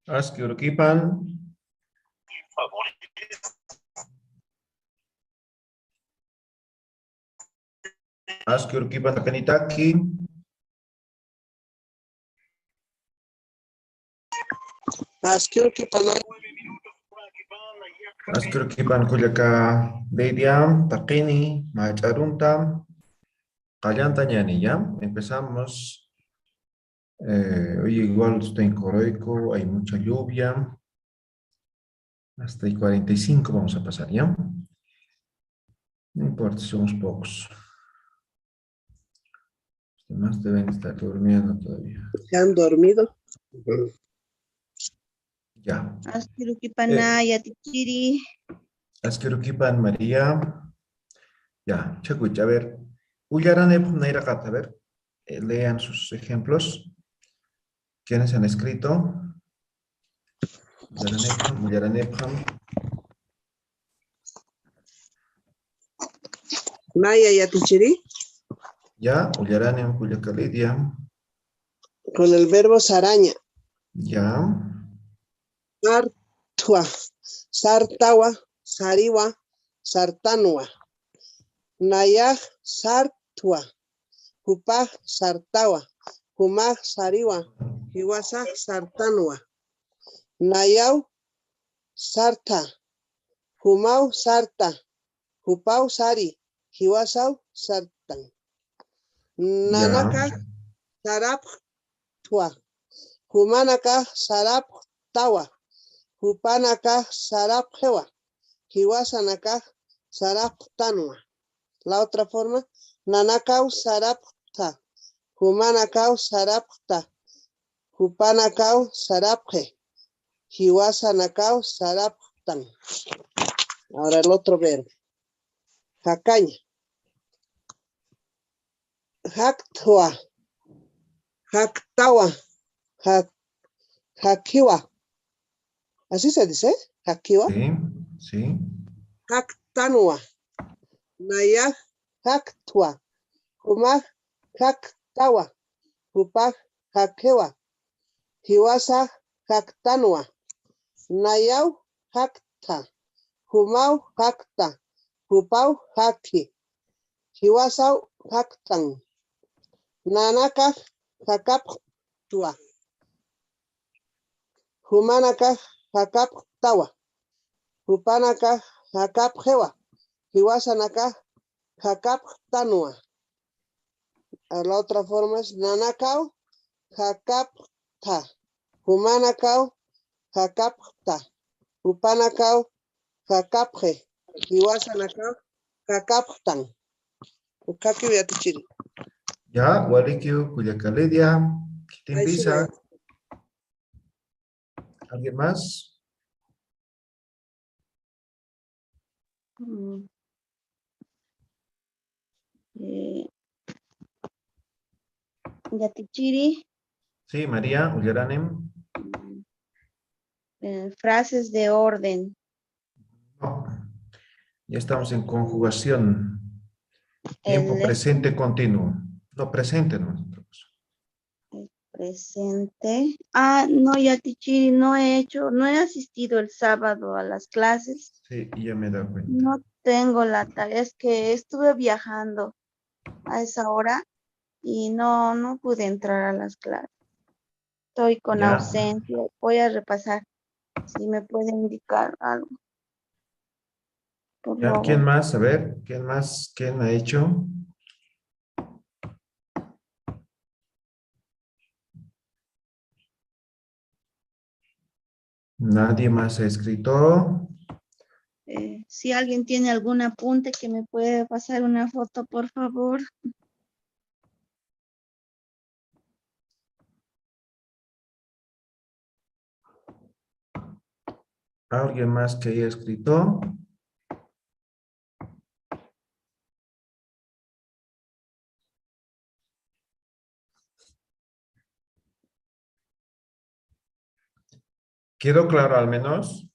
Askyurkipan. Askyurkipan takanitaki. Askyurkipan kuyaka Lidiam, Takini, Macharuntam, Kallanta ñani, ¿ya? Empezamos. Hoy igual está en Coroico, hay mucha lluvia. Hasta el 45 vamos a pasar, ¿ya? No importa, somos pocos. Los demás deben estar durmiendo todavía. ¿Se han dormido? Ya. Askyrukipanaya tichiri. Askyrukipan María. Ya, chacucha, a ver. Ullaranep Nairakata, a ver. Lean sus ejemplos. ¿Quiénes han escrito? Ullaranepam. Maya Yatichiri, Ya, Ullaranem Kuyakalidia. con el verbo saraña. Ya. Sartua, sartawa, sariwa, sartanua. Nayaj, sartua. Hupaj, sartawa. Humaj, sariwa. Hiwasaj, sartanua. Nayau, sarta. Humau, sarta. Hupau, sari. Hiwasau, sartan. Nanaka, Ya. sarap, tua. Humanaka, sarap, tawa. Hupanaka, sarap, hewa. Hiwasanaka, sarap, tanua. La otra forma, nanakau, sarap, ta. Humanakau, sarap, ta. Hupanakau, sarap, he. Hiwasanakau, sarap, tan. Ahora el otro verbo. Jacaña. Jactua. Jactawa. Jaquiwa. ¿Así se dice? Jaquiwa. Sí, sí. Jactanua. Naya jactua. Kuma jactawa. Upa jaquewa. Hiwasa jactanua. Nayau jacta. Humau jacta. Upau jaqui. Hiwasau jactan. Nanaka jacaptua. Humanaka jacaptawa. Upanaka jacapjewa. Hiwasanaka jacaptanua. La otra forma es nanakau jacapta. Humanakau jacapta. Upanakau jacapje. Hiwasanakau jacaptan. Ukaki viatichiri. Ya, Walikio, Kuyakalidia. Kitimbisa. ¿Alguien más? Yatichiri. Sí, María, Ullaranem. Frases de orden. No. Ya estamos en conjugación. Tiempo El presente continuo. No, presente no. presente. No, Yatichiri, no he asistido el sábado a las clases. Sí, ya me he dado cuenta. No tengo la tarea, es que estuve viajando a esa hora y no pude entrar a las clases. Estoy con Ya. ausencia. Voy a repasar. Si me puede indicar algo. Por Ya, favor. ¿quién más? A ver, ¿quién más? ¿Quién ha hecho? Nadie más ha escrito. Si alguien tiene algún apunte que me puede pasar una foto, por favor. ¿Alguien más que haya escrito? ¿Quedó claro al menos?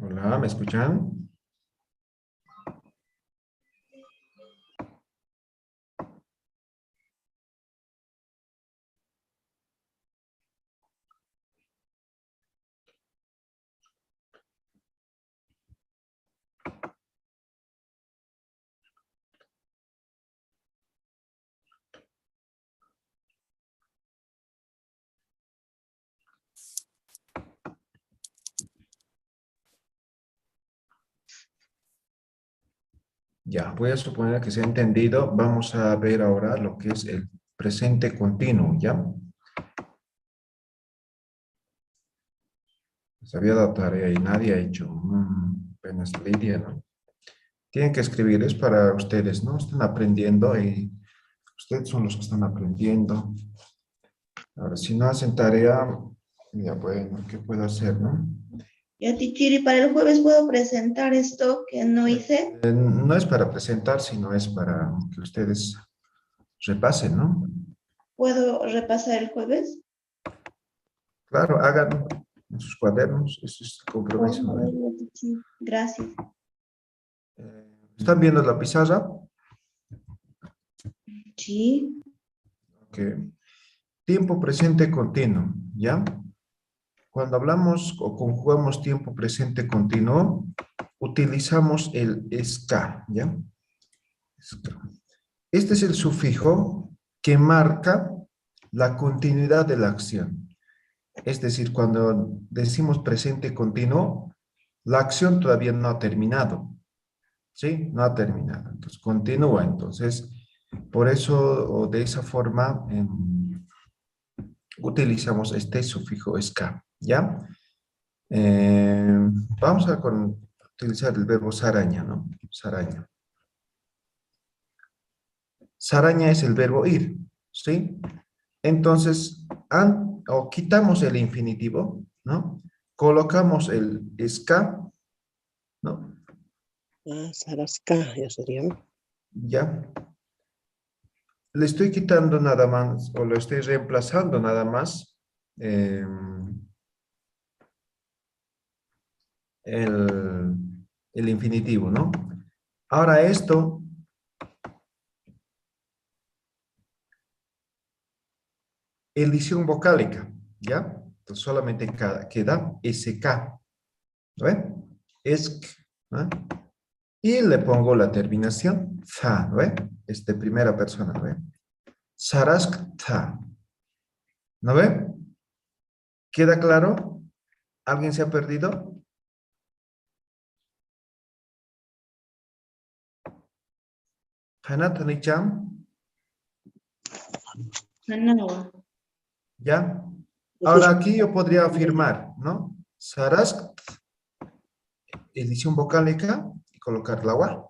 Hola, ¿me escuchan? Ya, voy a suponer que se ha entendido. Vamos a ver ahora lo que es el presente continuo, ¿ya? Se había dado tarea y nadie ha hecho. Apenas Lidia, ¿no? Tienen que escribir, es para ustedes, ¿no? Están aprendiendo y ustedes son los que están aprendiendo. Ahora, si no hacen tarea, ya bueno, ¿qué puedo hacer, no? Ya, Tichiri, para el jueves puedo presentar esto que no hice. No es para presentar, sino es para que ustedes repasen, ¿no? ¿Puedo repasar el jueves? Claro, hagan en sus cuadernos, ese es el compromiso, ¿no? Oh, Tichiri, gracias. ¿Están viendo la pizarra? Sí. Ok. Tiempo presente continuo, ¿ya? Cuando hablamos o conjugamos tiempo presente continuo, utilizamos el ska, ¿ya? Ska. Este es el sufijo que marca la continuidad de la acción. Es decir, cuando decimos presente continuo, la acción todavía no ha terminado, ¿sí? No ha terminado, entonces continúa. Entonces, por eso o de esa forma utilizamos este sufijo ska, ¿ya? Vamos a utilizar el verbo saraña, ¿no? Saraña. Saraña es el verbo ir, ¿sí? Entonces, o quitamos el infinitivo, ¿no? Colocamos el ska, ¿no? Sarasca, ya sería. Ya. Le estoy quitando nada más, o lo estoy reemplazando nada más el, el infinitivo, ¿no? Ahora esto, edición vocálica, ¿ya? Entonces solamente queda SK, ¿ve? ESK, ¿no? Y le pongo la terminación, za, ¿ve? Es de primera persona, ¿ve? Sarasktha, ¿no ve? ¿Queda claro? ¿Alguien se ha perdido? Hanatani-chan, No. ¿ya? Ahora aquí yo podría afirmar, ¿no? Saraskt, edición vocálica, y colocar la wa.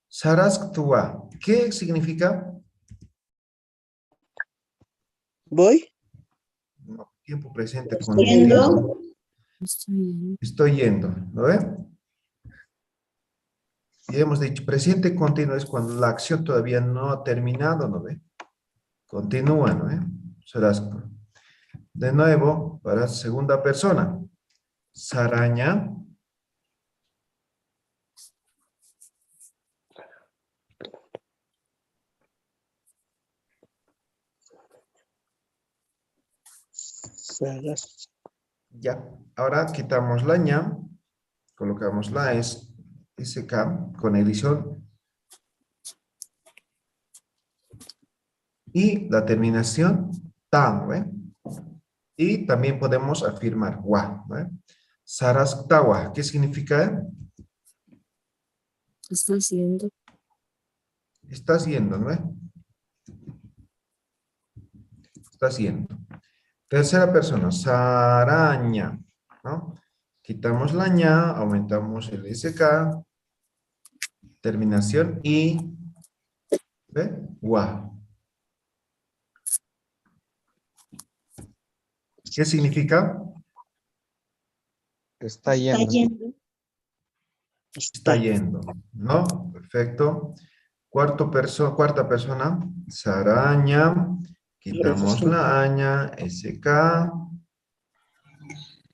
Sarasktwa, ¿qué significa? ¿Voy? No, tiempo presente Estoy continuo. Yendo. Estoy yendo, ¿no ve? Y hemos dicho, presente continuo es cuando la acción todavía no ha terminado, ¿no ve? Continúa, ¿no ve? Saraskt. De nuevo, para segunda persona. Saraña. Saras. Ya. Ahora quitamos la ña. Colocamos la SK con edición. Y la terminación tan, ¿ve? Y también podemos afirmar wa, ¿ve? Sarasktawa, ¿qué significa? Está haciendo. Está haciendo, ¿no? Está haciendo. Tercera persona, saraña, ¿no? Quitamos la ña, aumentamos el SK, terminación y, ¿ve? Wa. ¿Qué significa? Está Está yendo. yendo. Está yendo, ¿no? Perfecto. Cuarta persona, saraña, quitamos la aña, SK,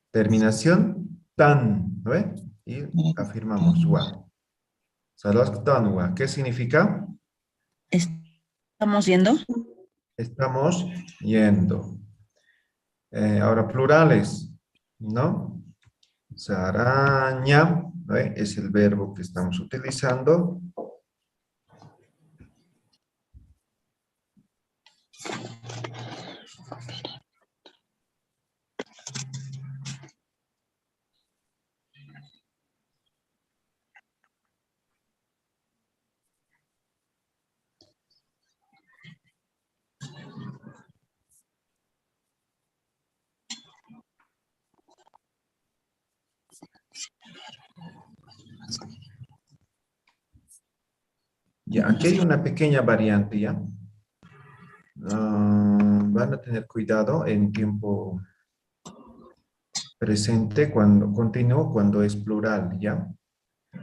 terminación, tan, ¿no ve? Y afirmamos wa. Sarasktan wa. ¿Qué significa? ¿Estamos yendo? Estamos yendo. Ahora plurales, ¿no? Saraña, ¿no ve? Es el verbo que estamos utilizando. Ya, aquí hay una pequeña variante, ¿ya? Van a tener cuidado en tiempo presente, cuando continuo, cuando es plural, ¿ya?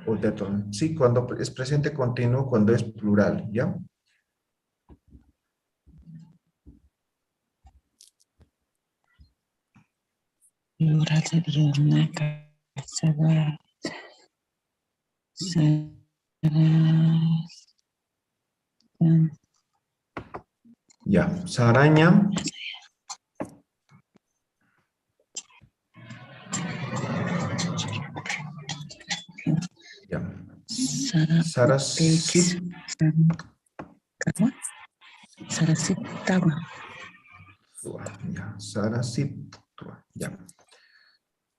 O perdón, sí, cuando es presente continuo, cuando es plural, ¿ya? Plural sería una casa. Ya, saraña. Ya. Sarasip. Sarasitawa. Ya, sarasip. Ya.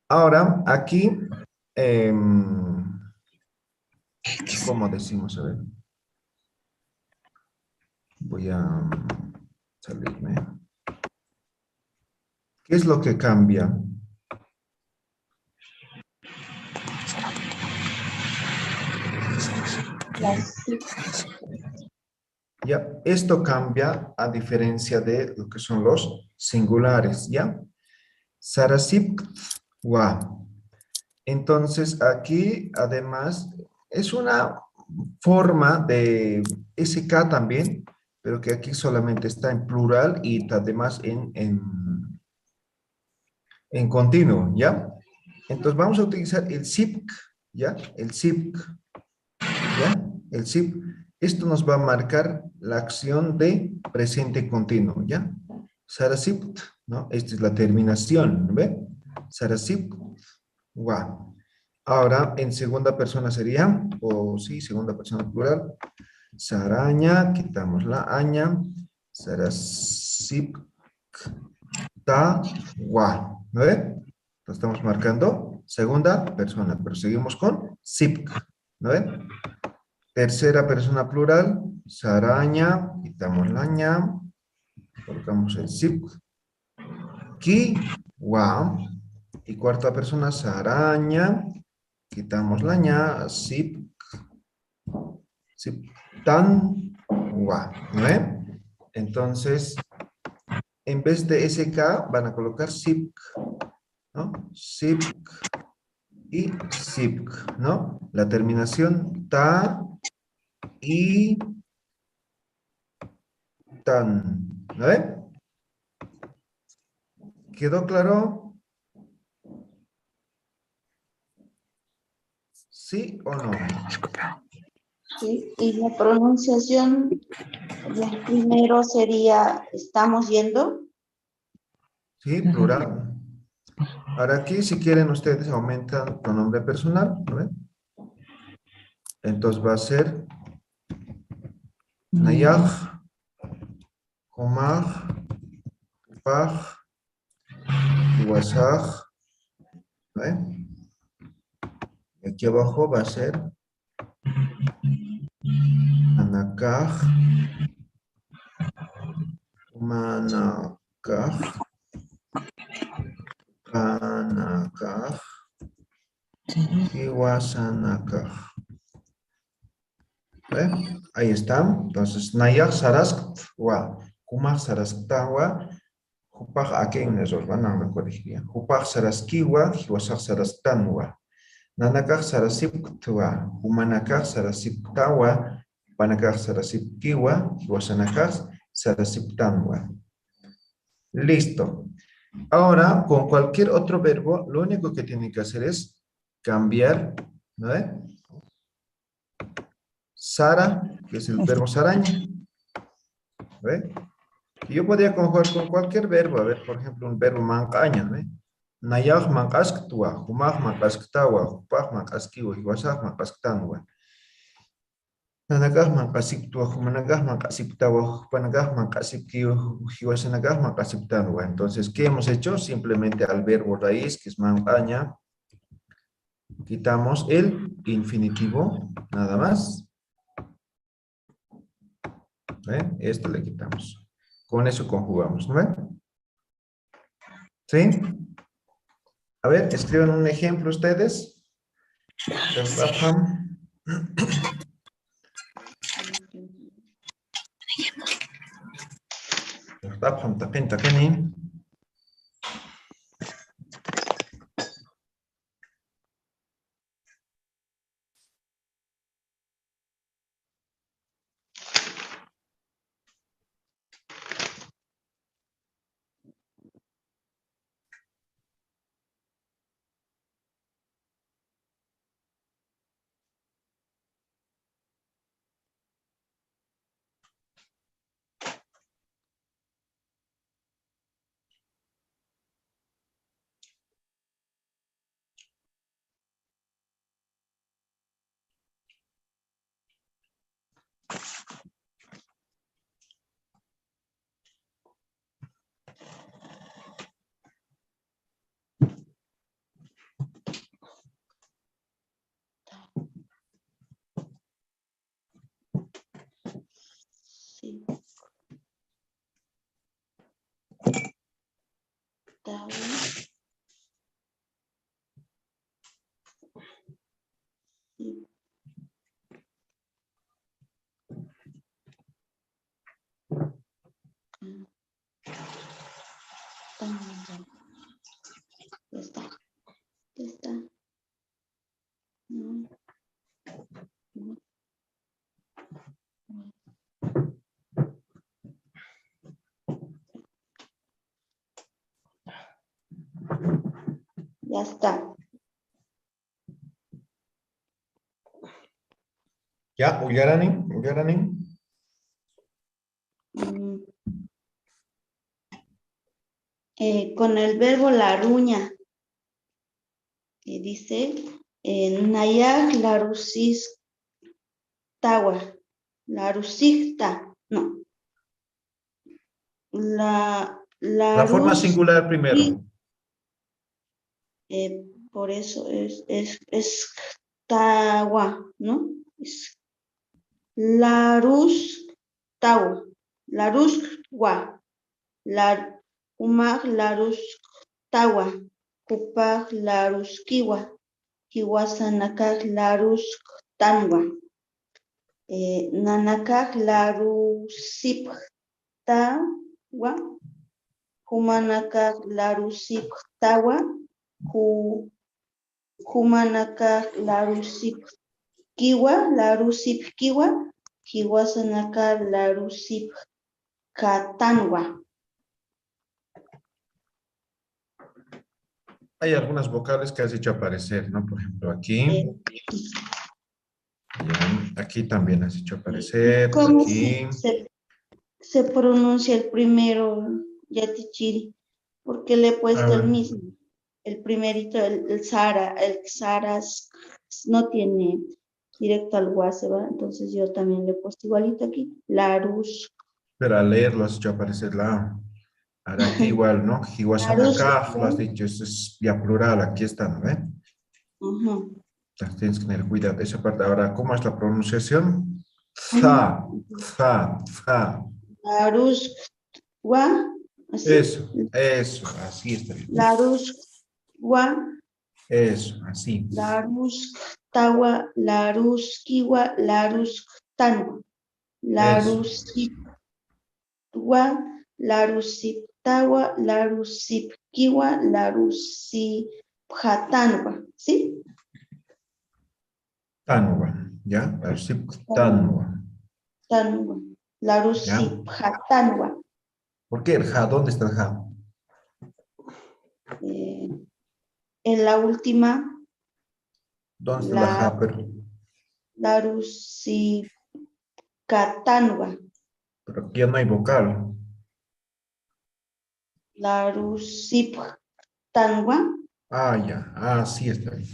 Ahora, aquí, ¿cómo decimos? A ver. Voy a salirme. ¿Qué es lo que cambia? Ya, esto cambia a diferencia de lo que son los singulares, ¿ya? Sarasip wa. Entonces, aquí, además, es una forma de SK también, pero que aquí solamente está en plural y además en continuo, ¿ya? Entonces, vamos a utilizar el SIPK, ¿ya? El SIPK, ¿ya? El SIP. Esto nos va a marcar la acción de presente continuo, ¿ya? Sarasipt, ¿no? Esta es la terminación, ¿ve? Sarasipt, wa. Ahora, en segunda persona sería, o sí, segunda persona plural, saraña, quitamos la aña, sarasipta, wa, ¿no ve? Lo estamos marcando segunda persona, pero seguimos con sipk, ¿no ve? Tercera persona plural, saraña, quitamos la ña, colocamos el sip, ki, wa, y cuarta persona, saraña, quitamos la ña, sip, sip, tan, wa, ¿no ve? Entonces, en vez de SK, van a colocar sip, ¿no? Sip y sip, ¿no? La terminación ta y tan, ¿no ve? ¿Quedó claro? ¿Sí o no? Sí, y la pronunciación del primero sería estamos yendo. Sí, plural. Ahora aquí, si quieren ustedes, aumentan pronombre personal, ¿no ven? Entonces va a ser Nayaj, Omar, Upaj, Iwasaj, ¿no ven? Y aquí abajo va a ser Anakaj, Umanakaj, Kanakaj, Iwasanakaj. ¿Ven? Ahí está. Entonces, Nayaj Saraskt, wa, Kumaj Sarasktawa, Jupaj aken esos van a me corregir. Jupaj Saraskiwa, Hiwasaj Sarastanwa. Nanakaj Sarasipktwa, Humanakaj Sarasiptawa, Panakaj Sarasipkiwa, Hiwasanakaj Sarasiptanwa. Listo. Ahora, con cualquier otro verbo, lo único que tiene que hacer es cambiar, ¿no ve? Sara, que es el verbo saraña, ¿no ve? Y yo podría conjugar con cualquier verbo, a ver, por ejemplo, un verbo mancaña, ¿no ve? Nayaj mankasktua, humaj mankasktawa, hupaj mankaskiwa, hiwasaj mankasktanwa. Nanagaj mankasiptua, humanagaj mankasiptawa, hupanagaj mankasipkiwa, hiwasanagaj mankasiptanwa. Entonces, ¿qué hemos hecho? Simplemente al verbo raíz, que es mancaña, quitamos el infinitivo, nada más. ¿Ve? Esto le quitamos. Con eso conjugamos, ¿no ve? ¿Sí? A ver, escriban un ejemplo ustedes. Sí. Tawa. Sí. Ya está. Ya está. No. No. Ya está. Ya, Uyarani. Mm, con el verbo laruña, que dice Nayak larusis tawa. Larusista. No. La forma singular primero. Por eso es tawa, ¿no? Es larus tawa. Larus wa. Umag larus tawa. Kupag larus kiwa. Kiwasanakak larus tanwa. Nanakak larusip tawa. Humanakak larusip tawa. Humanakak larusip kiwa. Kiwasanakak larusip katanwa. Hay algunas vocales que has hecho aparecer, ¿no? Por ejemplo, aquí. Ya, aquí también has hecho aparecer. ¿Cómo Aquí. se pronuncia el primero, Yatichiri? Porque le he puesto el mismo. El primerito, el Sara, no tiene directo al WhatsApp, ¿va? Entonces yo también le he puesto igualito aquí. Larus. Pero al leerlo has hecho aparecer la. Ahora aquí igual, ¿no? Hiwasanakaj, lo has dicho, es ya plural, aquí está, ¿no? Entonces tienes que tener cuidado de esa parte. Ahora, ¿cómo es la pronunciación? Za. Larus, wa, así. Eso, así está bien. Larus, wa. Eso, así. Larus, tawa, larus, kiwa, larus, tanwa. Larusip, wa, larusip, tawa, larusip, kiwa, larusip, tanwa. ¿Sí? Tanwa, ¿ya? Larusip tanwa. Tanwa. Larusip, tanwa. ¿Por qué el ja? ¿Dónde está el ja? En la última, ¿Dónde está la ja? la Rusicatanwa. Pero aquí ya no hay vocal. La Rusiptanwa. Ah, ya. Ah, sí está bien.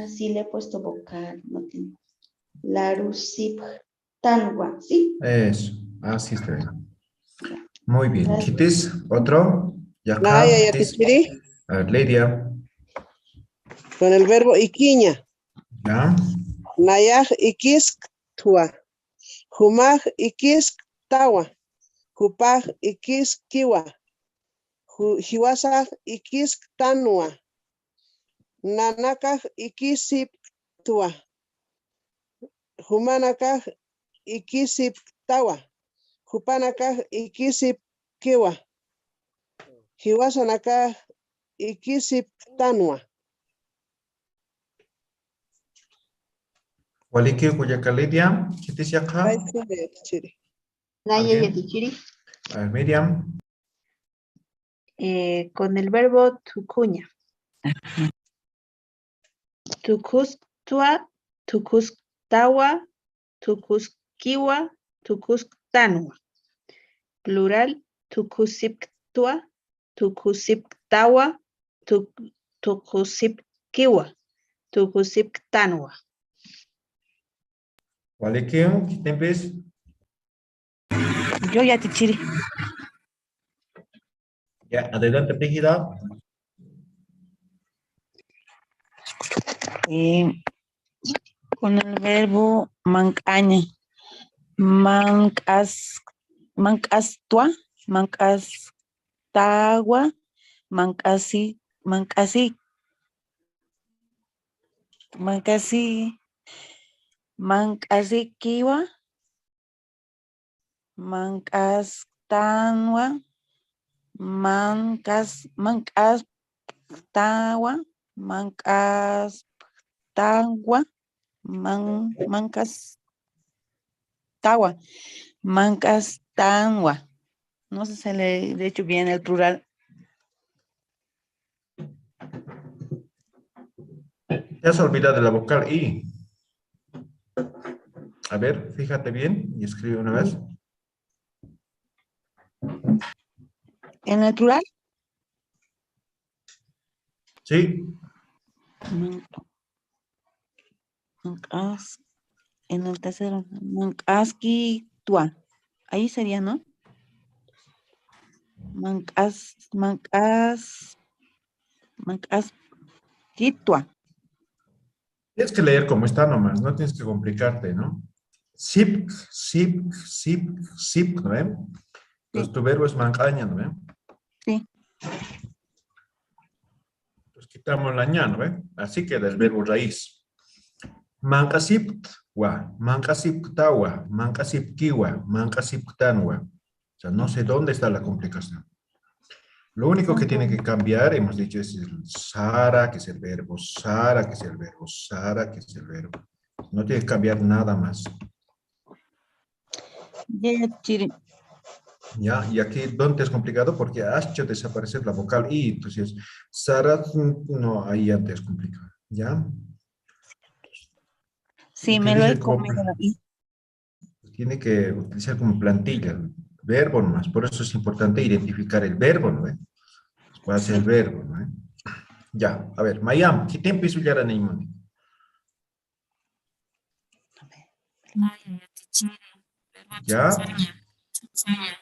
Así le he puesto vocal. No tiene. La Rusiptanwa. ¿Sí? Eso. Ah, sí está bien. Muy bien. Gracias. Kitis, otro. Ya Naya acá. ya tichiri. A ver, Lidia. Con el verbo iquiña. Ya. Nayaj ikisk tua. Humaj ikisk tawa. Hupaj ikisk kiwa. Hiwasaj ikisk tanwa. Nanakaj ikisip tua. Humanakaj ikisip tawa. Hupanakaj ikisip kiwa. Hiwasanakaj ikisip tanwa. Waliki kuyaka Lidia. Kitis ya acá. Naya ¿Alguien? Yatichiri, A ver, Miriam. con el verbo tucuña. Tucustua, tucustawa, tucusquiwa, tucustanua. Plural, tucusiptua, tucusiptawa, tucusipquiwa, tucusiptanua. Waliki, Kitempis. Yo ya te chiri. Ya, adelante, Brígida. Con el verbo mancaña. Mancastua, mancastawa, mancasi, mancasiquiwa, mancastanwa, mancastawa, mancastanwa. No sé si le he hecho bien el plural. Te has olvidado de la vocal I. A ver, fíjate bien y escribe una vez. ¿En el plural? Sí. En el tercero, mancasquitua. Ahí sería, ¿no? Mancasquitua. Tienes que leer como está nomás, no tienes que complicarte, ¿no? Sip, sip, sip, sip, ¿no ven? Entonces tu verbo es mancaña, ¿no ven? Sí. Pues quitamos la ña, ¿no ven? Así queda el verbo raíz. Mancasiptwa, mancasiptawa, mancasipkiwa, mancasiptanwa. O sea, no sé dónde está la complicación. Lo único que tiene que cambiar, hemos dicho, es el Sara, que es el verbo Sara, que es el verbo Sara, que es el verbo. No tiene que cambiar nada más. ¿Ya? Y aquí, ¿dónde es complicado? Porque has hecho desaparecer la vocal I. Entonces, Sara, no, ahí ya te es complicado. ¿Ya? Sí, me lo he Como, comido ahí. tiene que utilizar como plantilla, verbo nomás. Por eso es importante identificar el verbo, ¿no? ¿Cuál es el verbo, no? Ya, a ver, Mayam, ¿qué tiempo hizo ya la Neymar? Ya,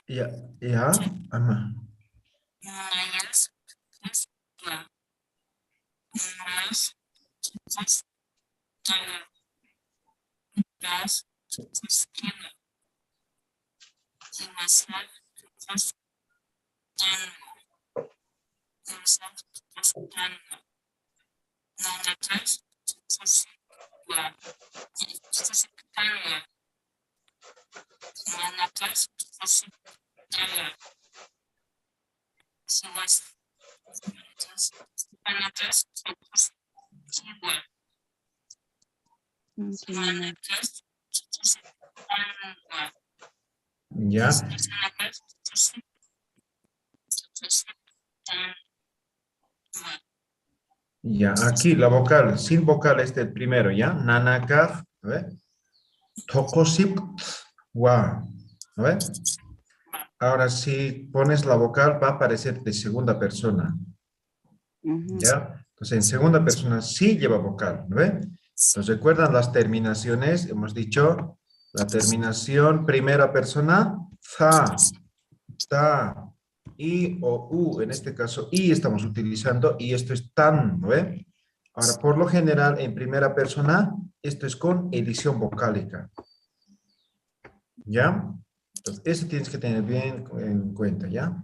ya, ya, ama. Ya. Ya, aquí la vocal, sin vocal este el primero, ¿ya? Nanakaf, a ver. Tokosip, wa, a ver. Ahora si pones la vocal va a aparecer de segunda persona, Ujú. ¿ya? Entonces en segunda persona sí lleva vocal, ¿no ve? Entonces recuerdan las terminaciones, hemos dicho la terminación primera persona, za, ta, i o u, en este caso i estamos utilizando y esto es tan, ¿no ve? Ahora, por lo general, en primera persona, esto es con edición vocálica, ¿ya? Entonces, eso tienes que tener bien en cuenta, ¿ya?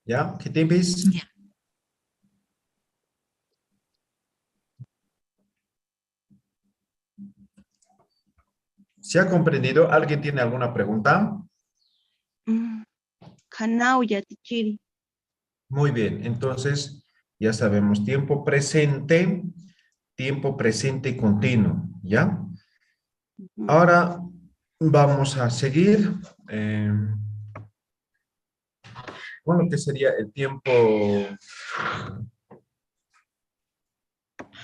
¿Ya? ¿Qué tipis? ¿Se ha comprendido? ¿Alguien tiene alguna pregunta? Kanao yatichiri. Muy bien, entonces ya sabemos tiempo presente continuo, ¿ya? Ahora vamos a seguir con lo que sería el tiempo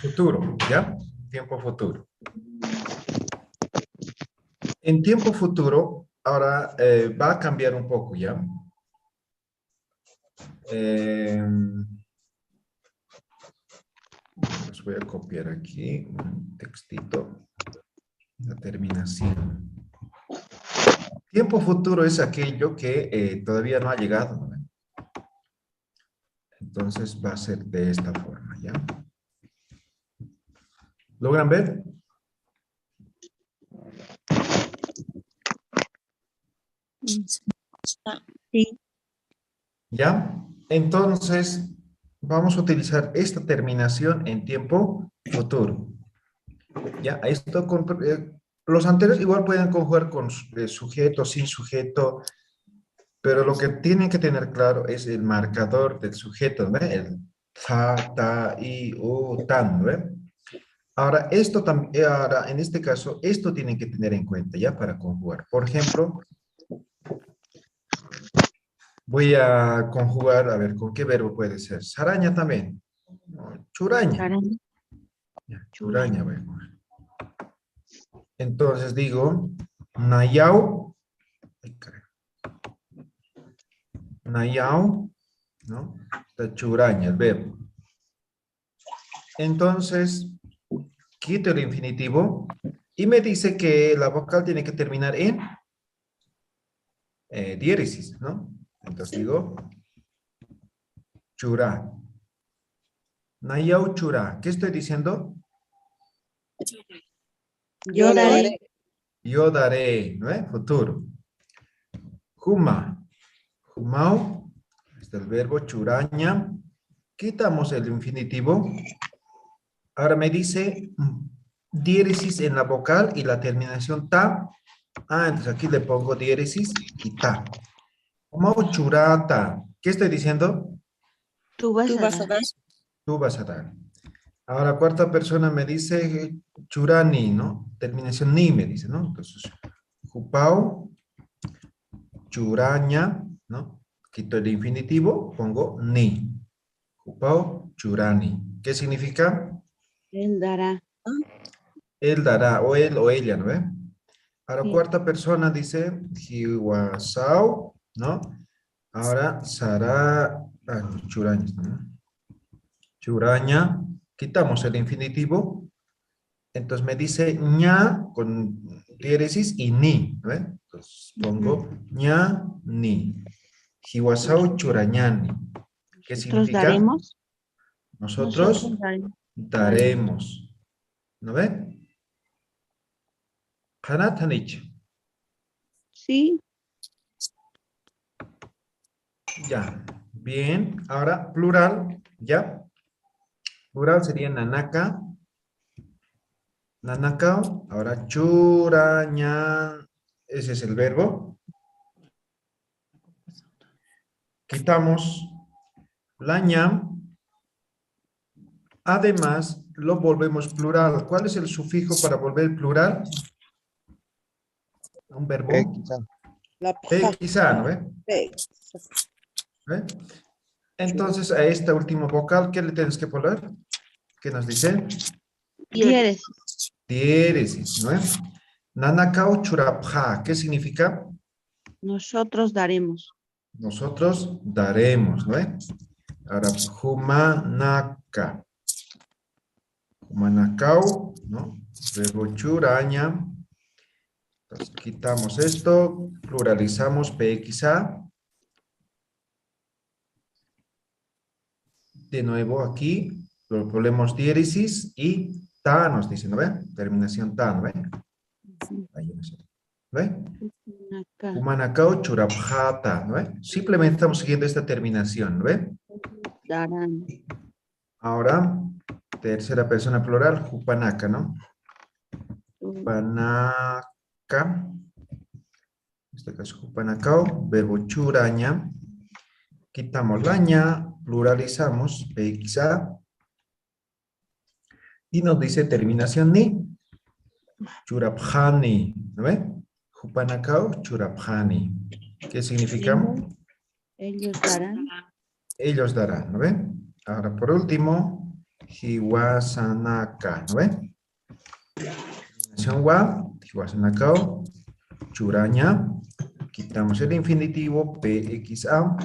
futuro, ¿ya? Tiempo futuro. En tiempo futuro, ahora va a cambiar un poco, ¿ya? Les voy a copiar aquí un textito, la terminación. Tiempo futuro es aquello que todavía no ha llegado, ¿no? Entonces va a ser de esta forma, ¿ya? ¿Logran ver? Sí. ¿Ya? Entonces, vamos a utilizar esta terminación en tiempo futuro. ¿Ya? Esto con, los anteriores igual pueden conjugar con sujeto, sin sujeto, pero lo que tienen que tener claro es el marcador del sujeto, ¿no? El ta, ta, i, u, tan, ¿no? Ahora, esto también, ahora, en este caso, esto tienen que tener en cuenta, ¿ya? Para conjugar. Por ejemplo, voy a conjugar, a ver, ¿con qué verbo puede ser? Saraña también. No, churaña. Ya, churaña voy a coger. Entonces digo, nayau. Ay, caray. Nayau, ¿no? Está churaña, el verbo. Entonces, quito el infinitivo y me dice que la vocal tiene que terminar en diéresis, ¿no? Entonces digo, chura. Nayau chura. ¿Qué estoy diciendo? Yo daré. Yo daré, ¿no es? Futuro. Juma. Jumau. Este es el verbo churaña. Quitamos el infinitivo. Ahora me dice diéresis en la vocal y la terminación ta. Ah, entonces aquí le pongo diéresis y ta. Jumau churata. ¿Qué estoy diciendo? Tú vas a dar. Tú vas a dar. Ahora, cuarta persona me dice churani, ¿no? Terminación ni me dice, ¿no? Entonces, jupau, churaña, ¿no? Quito el infinitivo, pongo ni. Jupau, churani. ¿Qué significa? Él dará. Él dará, o él o ella, ¿no ve? Ahora, Sí. cuarta persona dice jiwasau, ¿no? Ahora, sara, churaña, ¿no? Churaña, quitamos el infinitivo. Entonces me dice ña con diéresis y ni, ¿ve? Entonces pongo ña, ni. Jiwasau churañani. ¿Qué Nosotros significa? daremos. Nosotros Daremos. daremos. ¿No ve? Hanatanich. Sí. Ya. Bien. Ahora plural, ¿ya? Plural sería nanaka. Nanakao. Ahora churañan. Ese es el verbo. Quitamos la ña. Además, lo volvemos plural. ¿Cuál es el sufijo para volver plural? Un verbo. La Quizá, ¿no ve? P. ¿Ve? Entonces, a esta última vocal, ¿qué le tienes que poner? ¿Qué nos dice? Diéresis. Diéresis, ¿no es? Nanakau churapja, ¿qué significa? Nosotros daremos. Nosotros daremos, ¿no es? Ahora, humanaka. Humanakau, ¿no? Verbo churaña. Entonces, quitamos esto, pluralizamos PXA. De nuevo aquí, lo ponemos diéresis y ta nos dice, ¿no ve? Terminación ta, ¿no ve? Ahí no sé. ¿Ve? Acá. Humanacao churapjata, ¿no ve? Simplemente estamos siguiendo esta terminación, ¿no ve? Darán. Ahora, tercera persona plural, hupanaka, ¿no? Hupanaka. En este caso, hupanacao, verbo churaña. Quitamos la ña, pluralizamos, PXA. Y nos dice terminación ni. Churapjani, ¿no ve? Hupanacao, churapjani. ¿Qué significa? Ellos darán. Ellos darán, ¿no ve? Ahora, por último, hiwasanaka, ¿no ve? Terminación wa, hiwasanakao, churaña. Quitamos el infinitivo, PXA.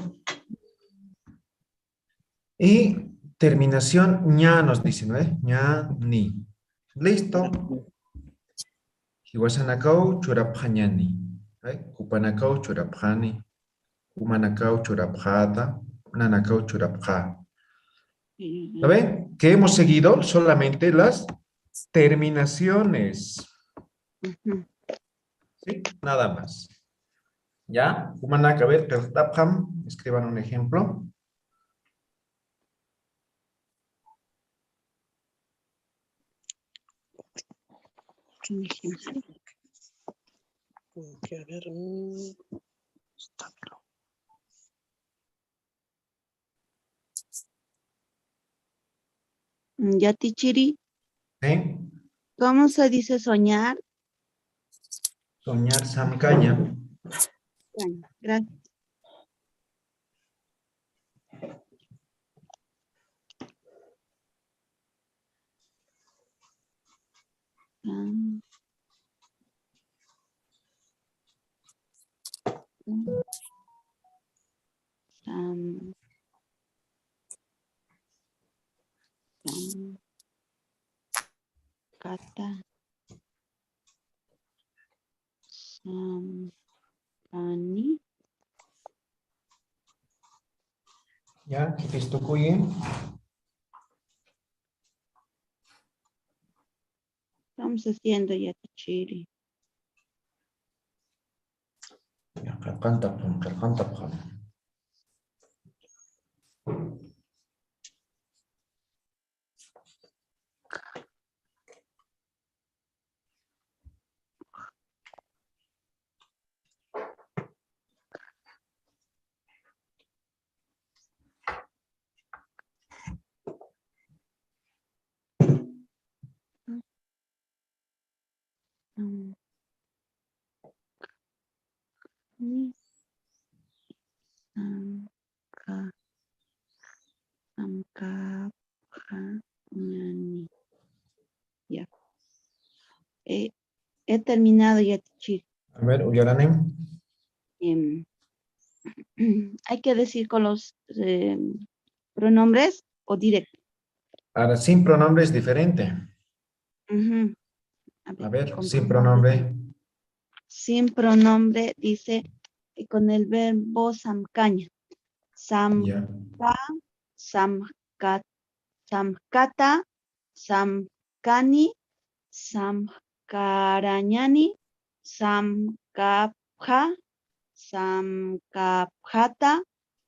Y terminación ña nos dice, ¿no ve? ña, ni. Listo. Hiwasanakao churaphañani. Hupanakao churaphani. Humanakao churapjata. Nanakao churapja. ¿Lo ven? Que hemos seguido solamente las terminaciones. ¿Sí? Nada más. ¿Ya? Humanaka, a ver, escriban un ejemplo. Que a ver, Ya, Tichiri, ¿Sí? ¿cómo se dice soñar? Soñar samcaña. Gracias. Kata. Sampani. ¿Ya? ¿Qué te estoy? Estamos haciendo ya, Tichiri. Ya, canta. Ya. He terminado ya, Tichiri. A ver, Uyaranem. Hay que decir con los pronombres o directo. Ahora, sin pronombre es diferente. A ver, con sin pronombre. pronombre. Sin pronombre dice con el verbo samcaña. Ya. Samkata, samkani, samkarañani, samkapja, samkapjata,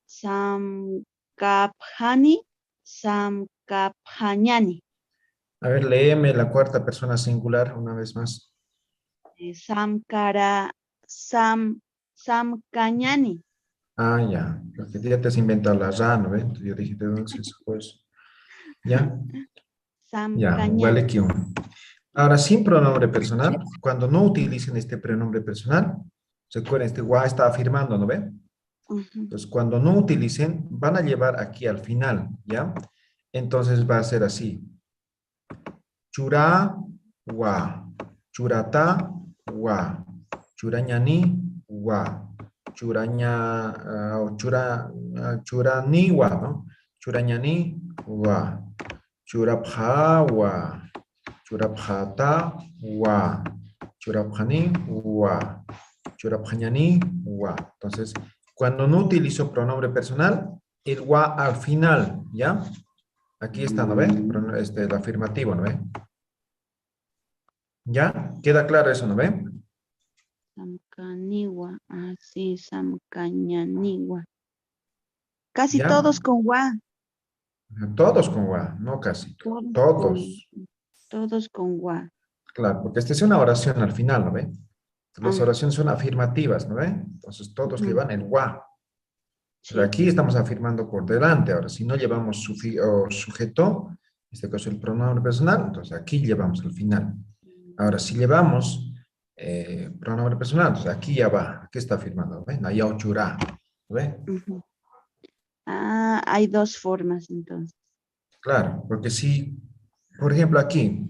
samkapjani, samkapjañani. A ver, léeme la cuarta persona singular una vez más. Samcañani. Ah, ya. Porque ya te has inventado la ra, ¿no ves? Yo dije, ¿de dónde se sacó eso? ¿Ya? Ya, Samcañani. vale que uno. Ahora, sin pronombre personal, cuando no utilicen este pronombre personal, recuerden, este gua está afirmando, ¿no ve? Ujú. Entonces, cuando no utilicen, van a llevar aquí al final, ¿ya? Entonces va a ser así. Chura, wa. Churata, wa. Churañani, wa. Churaña, churani, wa, ¿no? Churañani, wa. Churapja, wa. Churapjata, wa. Churapjani, wa. Churapjañani, wa. Entonces, cuando no utilizo pronombre personal, el wa al final, ¿ya? Aquí está, ¿no ve? El afirmativo, ¿no ve? ¿Ya? ¿Queda claro eso, no ve? Samcaniwa. Así, samcañaniwa. Casi ¿Ya? todos con wa. Todos con wa, no casi. Todos Todos. todos con wa. Claro, porque esta es una oración al final, ¿no ve? Las Ah, oraciones son afirmativas, ¿no ve? Entonces todos ujú. llevan el wa. Pero Sí. aquí estamos afirmando por delante. Ahora, si no llevamos sujeto, en este caso el pronombre personal, entonces aquí llevamos al final. Ahora, si llevamos pronombre personal, entonces aquí ya va. Aquí está afirmando, ¿ve? Nayao chura, ¿ve? Ujú. Ah, hay dos formas entonces. Claro, porque si, por ejemplo, aquí,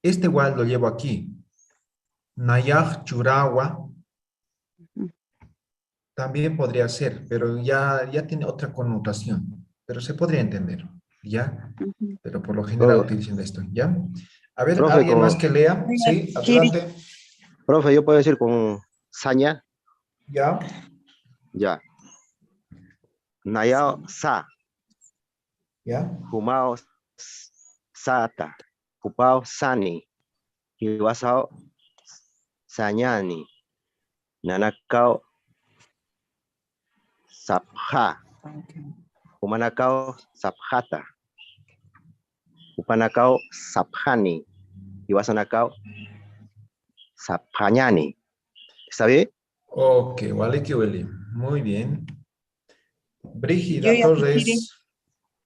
este igual lo llevo aquí. Nayaj churawa Ujú. también podría ser, pero ya tiene otra connotación. Pero se podría entender, ¿ya? Ujú. Pero por lo general Profe, utilizan esto, ¿ya? A ver, profe, ¿alguien más que lea? Oiga, Sí, Chiri, adelante. profe, yo puedo decir con saña, ¿Ya? ya. Nayao sa, ¿Ya? humao sata, upao sani, hiwasao sañani, nanakao sapha, humanakao saphata, upanakao saphani, hiwasanakao saphañani. ¿Está bien? Ok, vale que huele. Muy bien. yo Brígida ya te tiré Torres.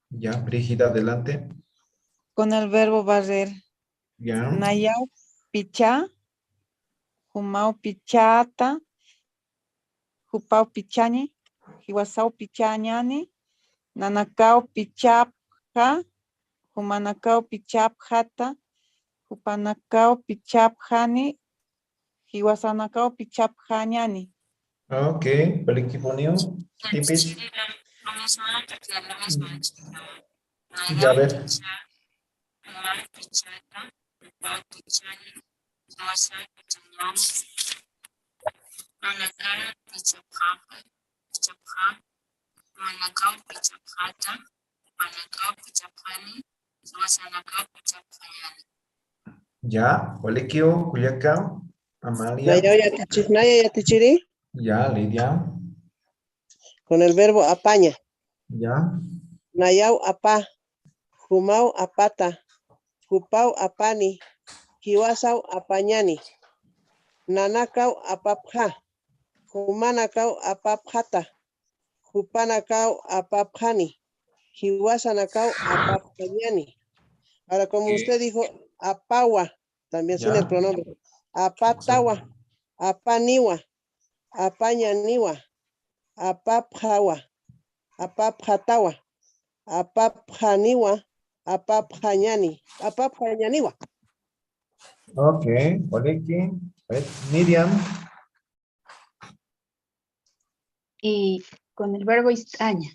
Ya, Brígida, adelante. con el verbo barrer. Ya. Nayao pichá, humao pichata, jupao pichani, hiwasao pichañani, nanakao pichapja, humanakao pichapjata, hupanakao pichapjani, hiwasanakao pichapjañani. Ok, vale que ponió. Tipis. Ya, a ver. Ya, vale que Culiacán. Amalia. Naya ya tichiri, Ya, Lidia. con el verbo apaña. Ya. Nayau apa, humau apata, hupau apani, hiwasau apañani, nanakau apapja, humanakau apapjata, hupanakau apapjani, hiwasanakau apapjañani. Ahora, como usted dijo, apawa, también sin el Ya. pronombre, apatawa, apaniwa, apañaniwa, apapjawa, apapjatawa, apapjaniwa, apapjañani, apapjañaniwa. Ok, vale que. A ver, Miriam. Y con el verbo istaña.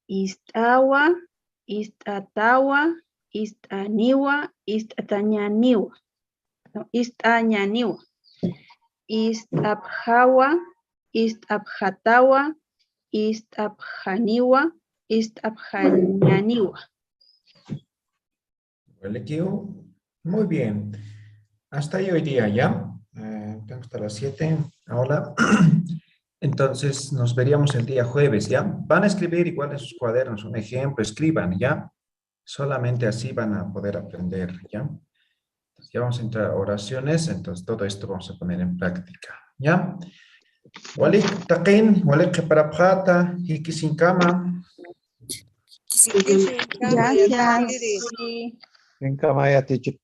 Istawa, istatawa, istaniwa, istatañaniwa. No, istañaniwa. Istabjawa, istabjatawa, istabjaniwa, istabjañaniwa. Vale que. Muy bien. Hasta ahí hoy día, ¿ya? Tengo hasta las 7 ahora. Entonces, nos veríamos el día jueves, ¿ya? Van a escribir igual en sus cuadernos un ejemplo, escriban, ¿ya? Solamente así van a poder aprender, ¿ya? Entonces, ya vamos a entrar a oraciones, entonces todo esto vamos a poner en práctica, ¿ya? Walik taqin, walik parapjata, hiki sin cama. Gracias. Yatiri. En cama ya, teacher.